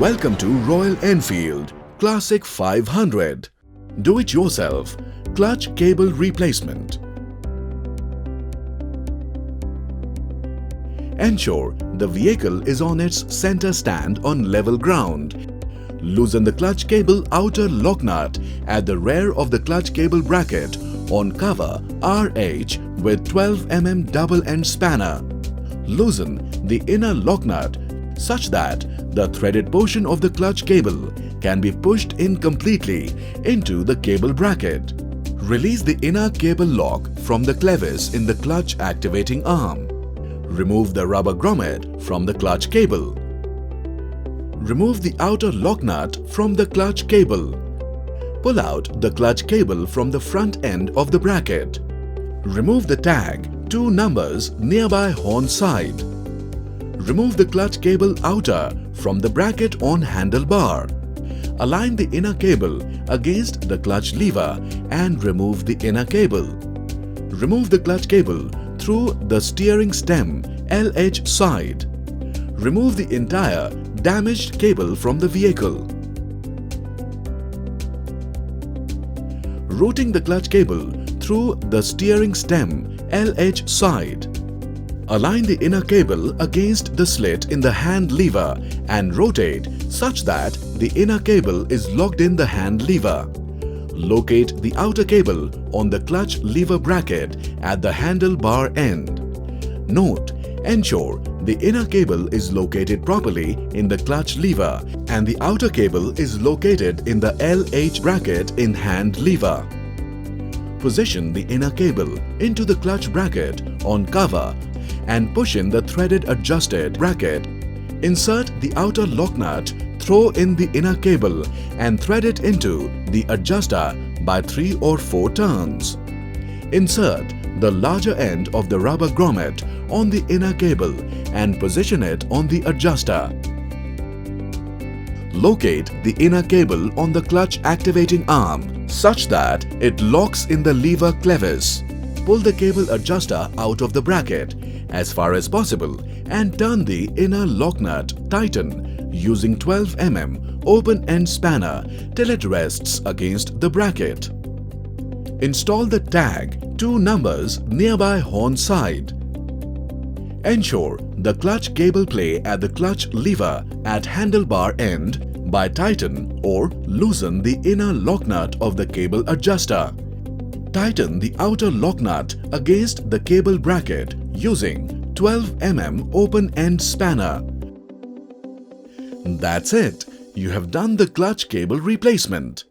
Welcome to Royal Enfield Classic 500. Do it yourself. Clutch cable replacement. Ensure the vehicle is on its center stand on level ground. Loosen the clutch cable outer lock nut at the rear of the clutch cable bracket on cover RH with 12 mm double end spanner. Loosen the inner lock nut such that the threaded portion of the clutch cable can be pushed in completely into the cable bracket. Release the inner cable lock from the clevis in the clutch activating arm. Remove the rubber grommet from the clutch cable. Remove the outer lock nut from the clutch cable. Pull out the clutch cable from the front end of the bracket. Remove the tag, 2 numbers nearby horn side. Remove the clutch cable outer from the bracket on handlebar. Align the inner cable against the clutch lever and remove the inner cable. Remove the clutch cable through the steering stem LH side. Remove the entire damaged cable from the vehicle. Routing the clutch cable through the steering stem LH side. Align the inner cable against the slit in the hand lever and rotate such that the inner cable is locked in the hand lever. Locate the outer cable on the clutch lever bracket at the handlebar end. Note: ensure the inner cable is located properly in the clutch lever and the outer cable is located in the LH bracket in hand lever. Position the inner cable into the clutch bracket on cover and push in the threaded adjusted bracket. Insert the outer lock nut, throw in the inner cable and thread it into the adjuster by 3 or 4 turns. Insert the larger end of the rubber grommet on the inner cable and position it on the adjuster. Locate the inner cable on the clutch activating arm such that it locks in the lever clevis. Pull the cable adjuster out of the bracket as far as possible and turn the inner lock nut. Tighten using 12 mm open end spanner till it rests against the bracket. Install the tag, 2 numbers nearby horn side. Ensure the clutch cable play at the clutch lever at handlebar end by tighten or loosen the inner lock nut of the cable adjuster. Tighten the outer lock nut against the cable bracket using 12 mm open end spanner. That's it. You have done the clutch cable replacement.